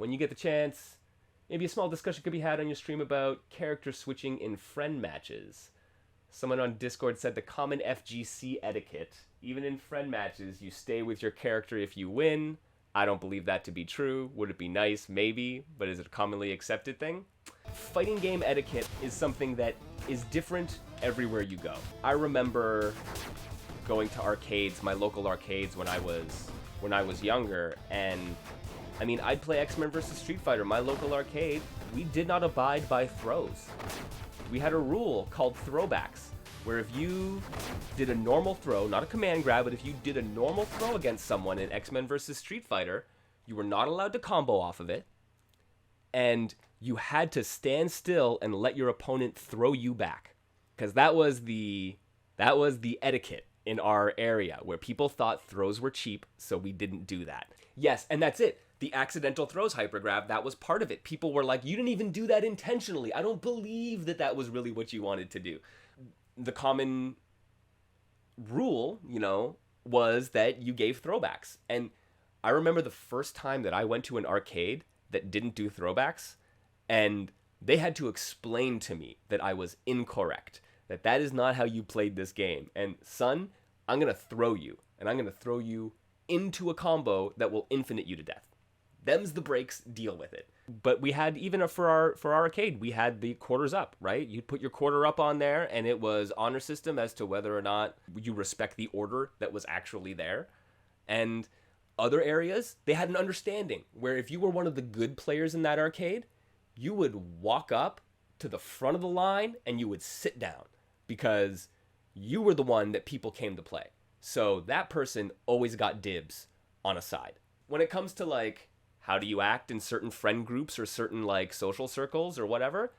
when you get the chance, maybe a small discussion could be had on your stream about character switching in friend matches. Someone on Discord said the common FGC etiquette. Even in friend matches, you stay with your character if you win. I don't believe that to be true. Would it be nice? Maybe. But is it a commonly accepted thing? Fighting game etiquette is something that is different everywhere you go. I remember going to arcades, my local arcades, when I was younger, and I mean, I'd play X-Men vs. Street Fighter. My local arcade, we did not abide by throws. We had a rule called throwbacks, where if you did a normal throw, not a command grab, but if you did a normal throw against someone in X-Men vs. Street Fighter, you were not allowed to combo off of it, and you had to stand still and let your opponent throw you back, because that was the etiquette in our area, where people thought throws were cheap, so we didn't do that. Yes, and that's it. The accidental throws hypergrab, that was part of it. People were like, you didn't even do that intentionally. I don't believe that that was really what you wanted to do. The common rule, was that you gave throwbacks. And I remember the first time that I went to an arcade that didn't do throwbacks, and they had to explain to me that I was incorrect, that is not how you played this game. And son, I'm going to throw you, and I'm going to throw you into a combo that will infinite you to death. Them's the breaks, deal with it. But we had, even for our arcade, we had the quarters up, right? You'd put your quarter up on there, and it was honor system as to whether or not you respect the order that was actually there. And other areas, they had an understanding where if you were one of the good players in that arcade, you would walk up to the front of the line and you would sit down, because you were the one that people came to play. So that person always got dibs on a side. When it comes to like, how do you act in certain friend groups or certain like social circles or whatever,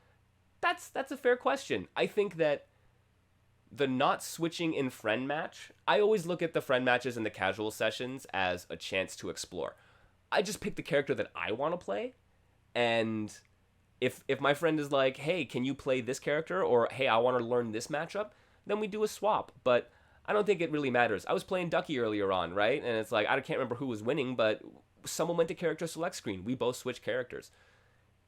that's a fair question. I think that the not switching in friend match, I always look at the friend matches and the casual sessions as a chance to explore. I just pick the character that I want to play, and if my friend is like, hey, can you play this character, or hey, I want to learn this matchup, then we do a swap. But I don't think it really matters. I was playing Ducky earlier on, right? And it's like, I can't remember who was winning, but someone went to character select screen. We both switched characters.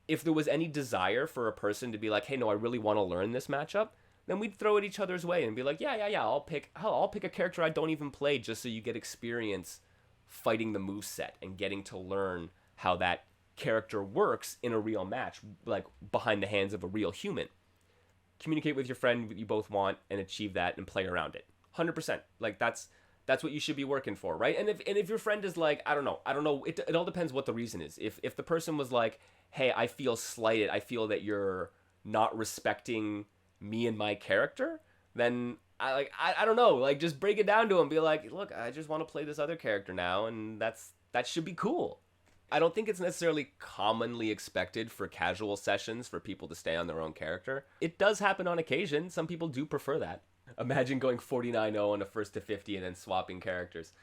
If there was any desire for a person to be like, hey, no, I really want to learn this matchup, then we'd throw it each other's way and be like, yeah, I'll pick a character I don't even play, just so you get experience fighting the moveset and getting to learn how that character works in a real match, like behind the hands of a real human. Communicate with your friend what you both want and achieve that and play around it. 100%. Like that's what you should be working for, right? And if your friend is like, I don't know, it all depends what the reason is. If the person was like, hey, I feel slighted, I feel that you're not respecting me and my character, then I don't know, like just break it down to him, be like, look, I just want to play this other character now, and that should be cool. I don't think it's necessarily commonly expected for casual sessions for people to stay on their own character. It does happen on occasion. Some people do prefer that. Imagine going 49-0 on a first to 50 and then swapping characters.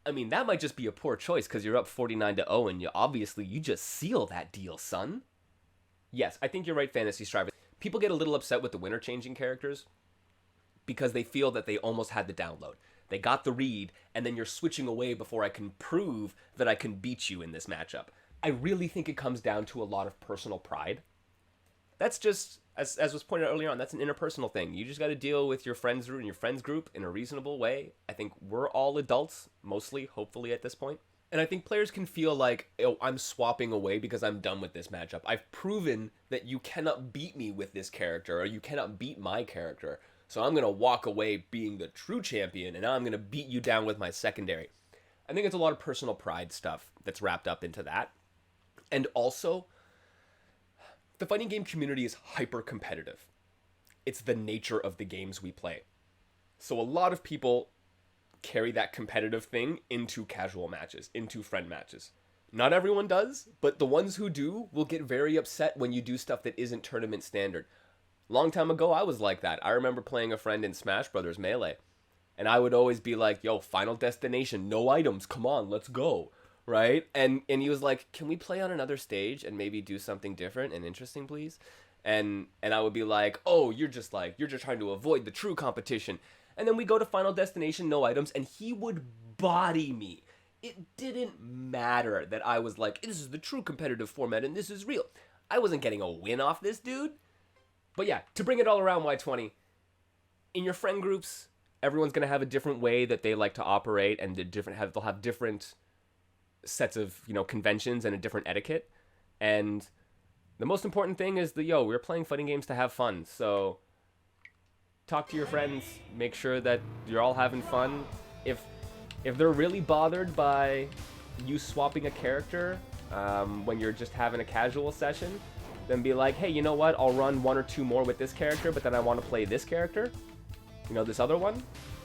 I mean, that might just be a poor choice because you're up 49-0 and you just seal that deal, son. Yes, I think you're right, Fantasy Striver. People get a little upset with the winner changing characters because they feel that they almost had the download. They got the read, and then you're switching away before I can prove that I can beat you in this matchup. I really think it comes down to a lot of personal pride. That's just, as was pointed out earlier on, that's an interpersonal thing. You just got to deal with your friends and your friends group in a reasonable way. I think we're all adults, mostly, hopefully, at this point. And I think players can feel like, oh, I'm swapping away because I'm done with this matchup. I've proven that you cannot beat me with this character, or you cannot beat my character. So I'm going to walk away being the true champion, and now I'm going to beat you down with my secondary. I think it's a lot of personal pride stuff that's wrapped up into that. And also, the fighting game community is hyper-competitive. It's the nature of the games we play. So a lot of people carry that competitive thing into casual matches, into friend matches. Not everyone does, but the ones who do will get very upset when you do stuff that isn't tournament standard. Long time ago, I was like that. I remember playing a friend in Smash Brothers Melee, and I would always be like, yo, final destination, no items, come on, let's go, right? And he was like, can we play on another stage and maybe do something different and interesting, please? And I would be like, oh, you're just trying to avoid the true competition. And then we go to final destination, no items, and he would body me. it didn't matter that I was like, this is the true competitive format and this is real. I wasn't getting a win off this dude. But yeah, to bring it all around, Y20, in your friend groups, everyone's going to have a different way that they like to operate, and they'll have different sets of, conventions and a different etiquette. And the most important thing is we're playing fighting games to have fun. So talk to your friends, make sure that you're all having fun. If they're really bothered by you swapping a character when you're just having a casual session, then be like, hey, you know what? I'll run 1 or 2 more with this character, but then I want to play this character, this other one.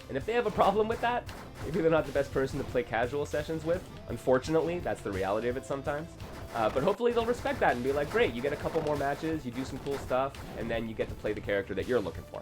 And if they have a problem with that, maybe they're not the best person to play casual sessions with. Unfortunately, that's the reality of it sometimes. But hopefully they'll respect that and be like, great, you get a couple more matches, you do some cool stuff, and then you get to play the character that you're looking for.